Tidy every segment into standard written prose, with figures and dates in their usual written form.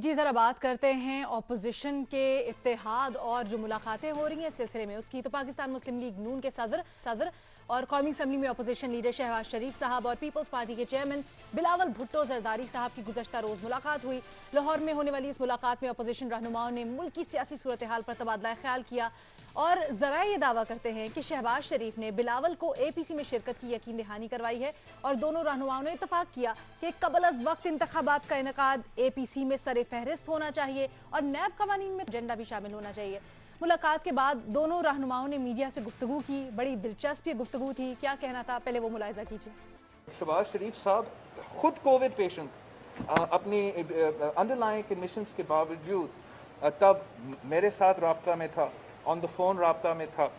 जी जरा बात करते हैं ऑपोजिशन के इत्तेहाद और जो मुलाकातें हो रही हैं इस सिलसिले में उसकी। तो पाकिस्तान मुस्लिम लीग नून के सदर और कौमी असम्बली में अपोजिशन लीडर शहबाज शरीफ साहब और पीपल्स पार्टी के चेयरमैन बिलावल भुट्टो जरदारी साहब की गुज़श्ता रोज़ मुलाकात हुई। लाहौर में होने वाली इस मुलाकात में अपोजिशन रहनुमाओं ने मुल्क की सियासी सूरत हाल पर तबादला ख्याल किया और जरा ये दावा करते हैं कि शहबाज शरीफ ने बिलावल को APC में शिरकत की यकीन दहानी करवाई है और दोनों रहनुमाओं ने इतफाक किया कि कबल अज वक्त इंतखाबात का इनेकाद APC में सरे फहरिस्त होना चाहिए और नैब कवानीन में एजेंडा भी शामिल होना चाहिए। मुलाकात के बाद दोनों रहनुमाओं ने मीडिया से गुफ्तगू की, बड़ी दिलचस्प गुफ्तगू थी। क्या कहना था, पहले वो मुलाहिजा कीजिए। शहबाज शरीफ साहब खुद कोविड पेशेंट, अपनी अंडरलाइंग कंडीशंस के बावजूद तब मेरे साथ राब्ता में था, ऑन द फोन राब्ता में था,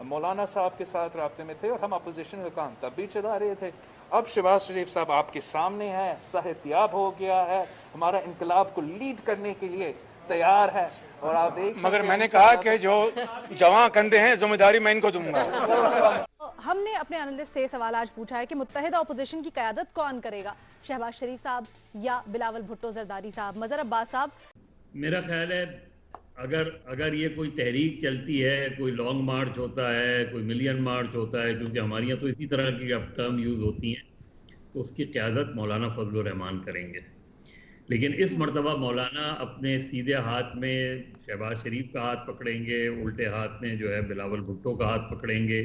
मौलाना साहब के साथ राब्ते में थे और हम अपोजिशन का काम तब भी चला रहे थे। अब शहबाज शरीफ साहब आपके सामने है, सेहतियाब हो गया है, हमारा इनकलाब को लीड करने के लिए तैयार है। और आप देख, मगर मैंने कहा कि जो जवां कंधे हैं जिम्मेदारी मैं इनको दूंगा। हमने अपने एनालिस्ट से सवाल आज पूछा है कि मुत्तहिदा अपोजिशन की क़यादत कौन करेगा, शहबाज शरीफ साहब या बिलावल भुट्टो जरदारी साहब? मजहर अब्बास साहब। मेरा ख्याल है अगर ये कोई तहरीक चलती है, कोई लॉन्ग मार्च होता है, कोई मिलियन मार्च होता है, क्योंकि हमारे यहाँ तो इसी तरह की अब टर्म यूज़ होती हैं, तो उसकी क़यादत मौलाना फजल रहमान करेंगे। लेकिन इस मरतबा मौलाना अपने सीधे हाथ में शहबाज शरीफ का हाथ पकड़ेंगे, उल्टे हाथ में जो है बिलावल भुट्टो का हाथ पकड़ेंगे,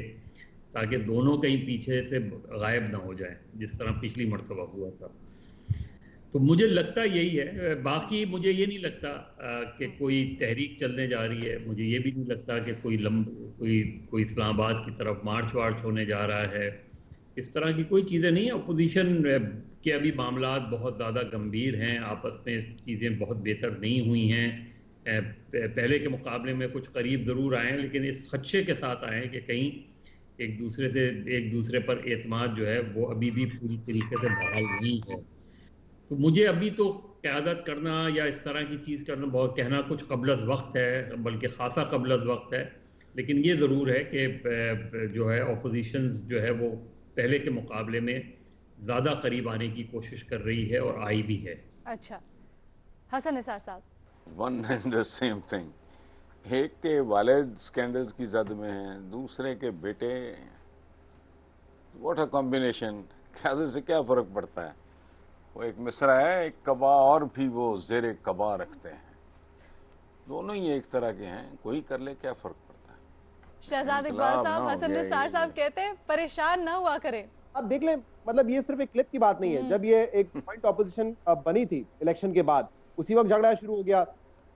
ताकि दोनों कहीं पीछे से गायब ना हो जाए जिस तरह पिछली मरतबा हुआ था। तो मुझे लगता यही है। बाकी मुझे ये नहीं लगता कि कोई तहरीक चलने जा रही है। मुझे ये भी नहीं लगता कि कोई इस्लामाबाद की तरफ मार्च वार्च होने जा रहा है। इस तरह की कोई चीज़ें नहीं है। अपोजिशन के अभी मामला बहुत ज़्यादा गंभीर हैं, आपस में चीज़ें बहुत बेहतर नहीं हुई हैं। पहले के मुकाबले में कुछ करीब ज़रूर आए हैं, लेकिन इस खदशे के साथ आए हैं कि कहीं एक दूसरे पर एतमाद जो है वो अभी भी पूरी तरीके से बहाल नहीं है। तो मुझे अभी तो क़यादत करना या इस तरह की चीज़ करना, बहुत कहना कुछ कबल अज़ वक्त है, बल्कि खासा कबल अज़ वक्त है। लेकिन ये ज़रूर है कि जो है अपोजिशन जो है वो पहले के मुकाबले में ज़्यादा करीब आने की कोशिश कर रही है और आई भी है। अच्छा, हसन निसार साहब। One and the same thing. एक के वालिद स्कैंडल्स की जद में हैं, दूसरे के बेटे। What a combination. क़यादत से क्या फ़र्क पड़ता है? वो एक मिसरा है, एक कबा और भी वो ज़ेरे कबा रखते हैं। दोनों ही एक तरह के हैं, कोई कर ले क्या फ़र्क पड़ता है? शहजाद इकबाल साहब, हसन निसार साहब कहते हैं परेशान ना हुआ करें। अब देख लें, मतलब ये सिर्फ एक क्लिप की बात नहीं है। जब ये एक पॉइंट ऑपोजिशन बनी थी इलेक्शन के बाद, उसी वक्त झगड़ा शुरू हो गया।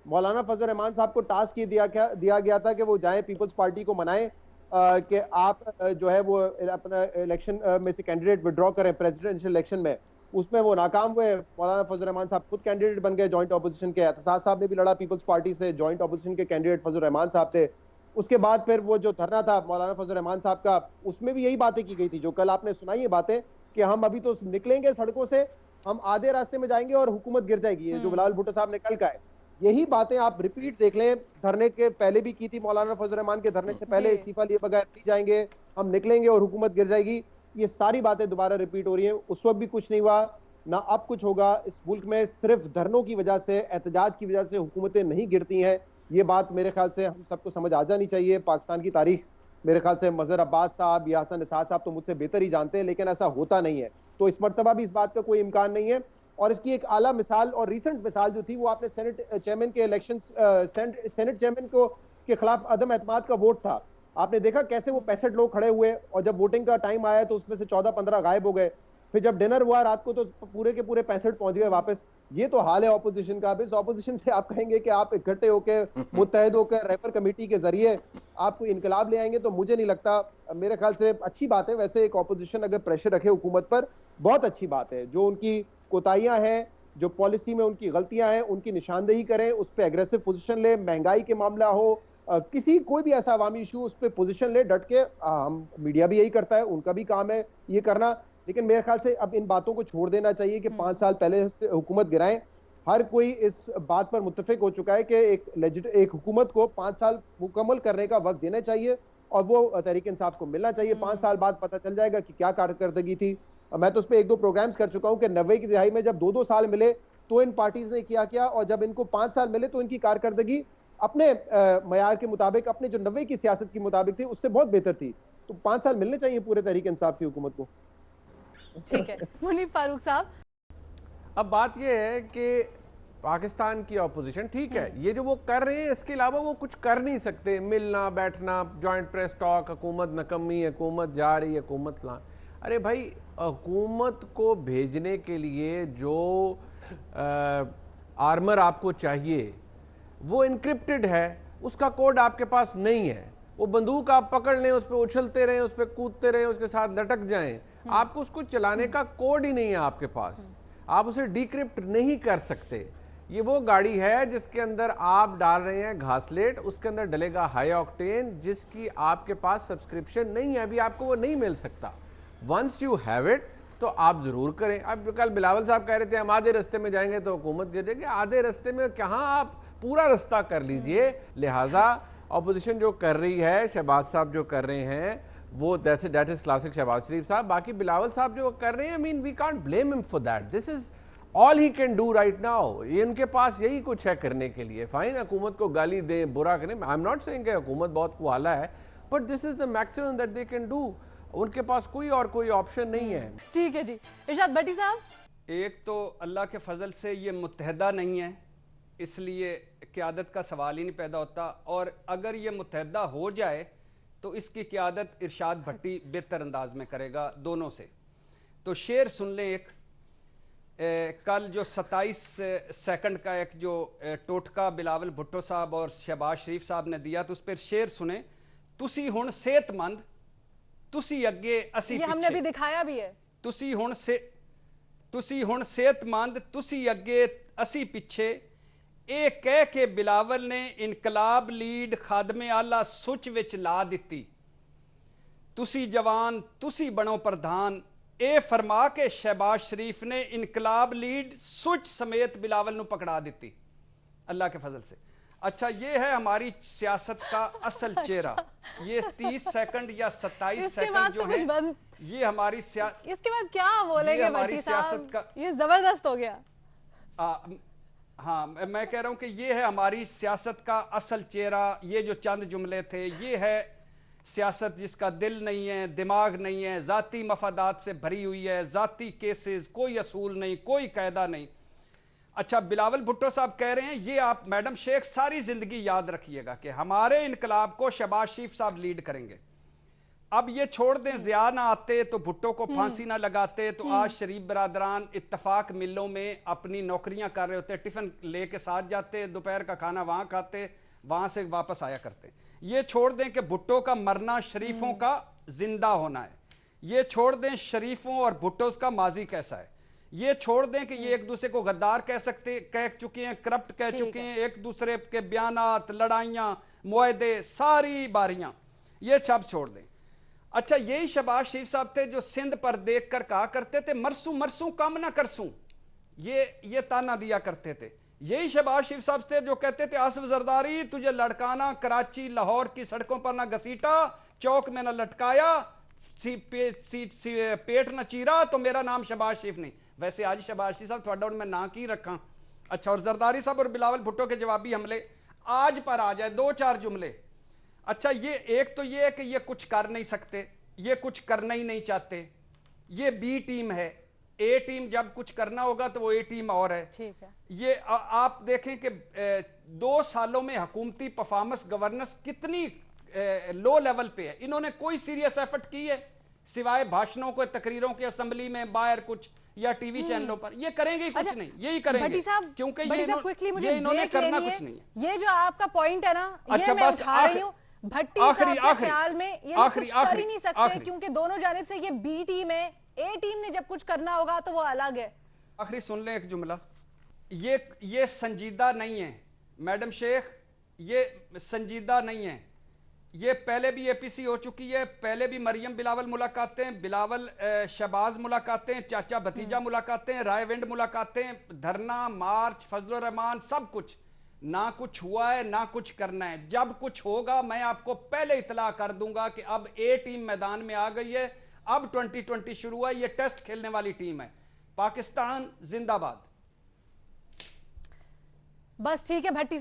मौलाना फजल रहमान साहब को टास्क ये दिया गया था कि वो जाएं पीपल्स पार्टी को मनाएं कि आप जो है वो अपना इलेक्शन में से कैंडिडेट विड्रॉ करें प्रेसिडेंशियल इलेक्शन में। उसमें वो नाकाम हुए। मौलाना फजल रहमान साहब खुद कैंडिडेट बन गए जॉइंट ऑपोजिशन के। एहतसास साहब ने भी लड़ा पीपल्स पार्टी से, जॉइंट ऑपोजिशन के कैंडिडेट फजल रहमान साहब थे। उसके बाद फिर वो जो धरना था मौलाना फजल रहमान साहब का, उसमें भी यही बातें की गई थी जो कल आपने सुनाई है बातें, कि हम अभी तो निकलेंगे सड़कों से, हम आधे रास्ते में जाएंगे और हुकूमत गिर जाएगी। ये जो बिलावल भुट्टो साहब ने कल कहा है, यही बातें आप रिपीट देख लें। धरने के पहले भी की थी, मौलाना फजल रहमान के धरने से पहले, इस्तीफा लिए बगैर नहीं जाएंगे, हम निकलेंगे और हुकूमत गिर जाएगी। ये सारी बातें दोबारा रिपीट हो रही हैं। उस वक्त भी कुछ नहीं हुआ, ना अब कुछ होगा। इस मुल्क में सिर्फ धरनों की वजह से, एहतजाज की वजह से हुकूमतें नहीं गिरती हैं। ये बात मेरे ख्याल से हम सबको समझ आ जानी चाहिए। पाकिस्तान की तारीख मेरे ख्याल से मजहर अब्बास साहब या हसन निसार साहब तो मुझसे बेहतर ही जानते हैं, लेकिन ऐसा होता नहीं है। तो इस मरतबा भी इस बात का कोई इम्कान नहीं है। और इसकी एक आला मिसाल और रिसेंट मिसाल जो थी वो आपने सेनेट चेयरमैन के इलेक्शन, सेनेट चेयरमैन को के खिलाफ अदम एतमाद का वोट था। आपने देखा कैसे वो 65 लोग खड़े हुए और जब वोटिंग का टाइम आया तो उसमें से 14-15 गायब हो गए। फिर जब डिनर हुआ रात को तो पूरे के पूरे 65 पहुंच गए वापस। ये तो हाल है ऑपोजिशन का। अब इस ऑपोजिशन से आप कहेंगे कि आप इकट्ठे होकर मुत्तहद होकर रेफर कमेटी के जरिए आप कोई इनकलाब ले आएंगे, तो मुझे नहीं लगता। मेरे ख्याल से अच्छी बात है वैसे एक ऑपोजिशन अगर प्रेशर रखे हुकूमत पर, बहुत अच्छी बात है। जो उनकी कोताहियां हैं, जो पॉलिसी में उनकी गलतियां हैं, उनकी निशानदेही करें, उस पर एग्रेसिव पोजीशन ले। महंगाई के मामला हो, कोई भी ऐसा अवामी इशू, उस पर पोजीशन ले डट के। हम मीडिया भी यही करता है, उनका भी काम है ये करना। लेकिन मेरे ख्याल से अब इन बातों को छोड़ देना चाहिए कि 5 साल पहले से हुकूमत गिराएं। हर कोई इस बात पर मुत्तफिक हो चुका है कि एक हुकूमत को 5 साल मुकम्मल करने का वक्त देना चाहिए और वो तहरीक इंसाफ को मिलना चाहिए। 5 साल बाद पता चल जाएगा कि क्या कारकर्दगी थी। मैं तो उस पर 1-2 प्रोग्राम्स कर चुका हूं कि 90 की दिहाई में जब 2-2 साल मिले तो इन पार्टीज ने किया और जब इनको 5 साल मिले तो इनकी कारकर्दगी अपने मयार के मुताबिक, अपने जो 90 की सियासत के मुताबिक थी, उससे बहुत बेहतर थी। तो 5 साल मिलने चाहिए पूरे तहरीक इंसाफ की हुकूमत को। ठीक है मुनीफ फारूक साहब, अब बात यह है कि पाकिस्तान की ऑपोजिशन ठीक है, ये जो वो कर रहे हैं इसके अलावा वो कुछ कर नहीं सकते, मिलना बैठना, जॉइंट प्रेस टॉक, हुकूमत नकम्मी, हुकूमत जा रही है, हुकूमत ला। अरे भाई, हुकूमत को भेजने के लिए जो आर्मर आपको चाहिए वो इनक्रिप्टेड है, उसका कोड आपके पास नहीं है। वो बंदूक आप पकड़ लें, उस पर उछलते रहें, उस पर कूदते रहें, उसके साथ लटक जाएं, आपको उसको चलाने का कोड ही नहीं है आपके पास, आप उसे डिक्रिप्ट नहीं कर सकते। ये वो गाड़ी है जिसके अंदर आप डाल रहे हैं घासलेट, उसके अंदर डलेगा हाई ऑक्टेन, जिसकी आपके पास सब्सक्रिप्शन नहीं है, अभी आपको वो नहीं मिल सकता। वंस यू हैव इट तो आप जरूर करें। अब कल बिलावल साहब कह रहे थे हम आधे रास्ते में जाएंगे तो हुकूमत गिर जाएगी, आधे रास्ते में कहाँ, आप पूरा रास्ता कर लीजिए। लिहाजा ऑपोजिशन जो कर रही है, शहबाज साहब जो कर रहे हैं, वो that is classic Shahbaz Sharif साहब। बाकी बिलावल साहब जो कर रहे हैं, I mean we can't blame him for that, this is all he can do right now. इनके पास यही कुछ है करने के लिए। फाइन, हुकूमत को गाली दें, बुरा करें, आई एम नॉट सेइंग कि हुकूमत बहुत कुआला है, but this is the maximum that they can do. उनके पास कोई और कोई ऑप्शन नहीं है। ठीक है जी। इरशाद भट्टी साहब, एक तो अल्लाह के फजल से ये मुत्तहदा नहीं है, इसलिए क़यादत का सवाल ही नहीं पैदा होता, और अगर ये मुत्तहदा हो जाए तो इसकी क़यादत इरशाद भट्टी बेहतर अंदाज में करेगा दोनों से। तो शेर सुन लें एक, कल जो 27 सेकंड का एक जो टोटका बिलावल भुट्टो साहब और शहबाज शरीफ साहब ने दिया, तो उस पर शेर सुने। तुसी हुण सेहतमंद, तुसी अगे असी ये हमने अभी दिखाया भी है। तुसी हुण सेहतमंद, तुसी अगे असी पिछे, ए कह के बिलावल ने इनकलाब लीड खादमे आला सुच विच ला दिती। तुसी जवान, तुसी बनो प्रधान, ए फरमा के शहबाज शरीफ ने इनकलाब लीड सुच समेत बिलावल नू पकड़ा दी, अल्लाह के फजल से। अच्छा, ये है हमारी सियासत का असल चेहरा। ये 30 सेकंड या 27 सेकंड जो है, ये हमारी इसके बाद क्या बोलेंगे हमारी सियासत का, ये जबरदस्त हो गया। हाँ, मैं कह रहा हूं कि ये है हमारी सियासत का असल चेहरा। ये जो चंद जुमले थे, ये है सियासत जिसका दिल नहीं है, दिमाग नहीं है, जाती मफादात से भरी हुई है, जाती केसेस, कोई असूल नहीं, कोई कायदा नहीं। अच्छा, बिलावल भुट्टो साहब कह रहे हैं, ये आप मैडम शेख सारी जिंदगी याद रखिएगा कि हमारे इनकलाब को शहबाज शरीफ साहब लीड करेंगे। अब ये छोड़ दें, ज़िया ना आते तो भुट्टो को फांसी ना लगाते, तो आज शरीफ बरादरान इत्तफाक मिलों में अपनी नौकरियां कर रहे होते, टिफिन लेके साथ जाते, दोपहर का खाना वहां खाते, वहां से वापस आया करते। ये छोड़ दें कि भुट्टो का मरना शरीफों का जिंदा होना है। ये छोड़ दें शरीफों और भुट्टो का माजी कैसा है। ये छोड़ दें कि ये एक दूसरे को गद्दार कह चुके हैं, करप्ट कह चुके हैं, एक दूसरे के बयानात, लड़ाइयां, मुआहदे, सारी बारियां, ये सब छोड़ दें। अच्छा, यही शहबाज शरीफ साहब थे जो सिंध पर देख कर कहा करते थे मरसू मरसू कम ना करसूं, ये ताना दिया करते थे। यही शहबाज शरीफ साहब थे जो कहते थे आसिफ जरदारी तुझे लड़काना, कराची लाहौर की सड़कों पर ना घसीटा, चौक में ना लटकाया, पेट ना चीरा, तो मेरा नाम शहबाज शरीफ नहीं। वैसे आज शहबाज शरीफ साहब थोड़ा मैं ना की रखा। अच्छा, और जरदारी साहब और बिलावल भुट्टो के जवाबी हमले आज पर आ जाए, 2-4 जुमले। अच्छा, ये एक तो ये है कि ये कुछ कर नहीं सकते, ये कुछ करना ही नहीं चाहते, ये बी टीम है। ए टीम जब कुछ करना होगा तो वो ए टीम और है। ठीक है। ये आप देखें कि 2 सालों में हुकूमती परफॉर्मेंस गवर्नेंस कितनी लो लेवल पे है। इन्होंने कोई सीरियस एफर्ट की है सिवाय भाषणों को, तकरीरों के असेंबली में, बाहर कुछ या टीवी चैनलों पर। ये करेंगे ही कुछ नहीं, यही करेंगे क्योंकि ये इन्होंने करना कुछ नहीं है। ये जो आपका पॉइंट है ना, अच्छा, ये मैं उठा रही हूं। भट्टी साहब के ख्याल में ये कुछ कर ही नहीं सकते क्योंकि दोनों जानिब से ये बी टीम है, ए टीम ने जब कुछ करना होगा तो वो अलग है। आखिरी सुन लें एक जुमला, ये संजीदा नहीं है मैडम शेख, ये संजीदा नहीं है। ये पहले भी एपीसी हो चुकी है, पहले भी मरियम बिलावल मुलाकातें, बिलावल शहबाज मुलाकातें, चाचा भतीजा मुलाकातें, रायविंड मुलाकातें, धरना, मार्च, फजलुर रहमान, सब कुछ। ना कुछ हुआ है, ना कुछ करना है। जब कुछ होगा मैं आपको पहले इतला कर दूंगा कि अब ए टीम मैदान में आ गई है, अब 2020 शुरू हुआ, ये टेस्ट खेलने वाली टीम है। पाकिस्तान जिंदाबाद। बस ठीक है भट्टी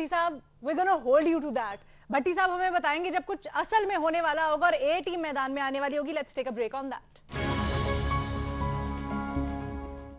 साहब, we gonna hold you to that. Bhatti साहब हमें बताएंगे जब कुछ असल में होने वाला होगा और ए टीम मैदान में आने वाली होगी। Let's take a break on that.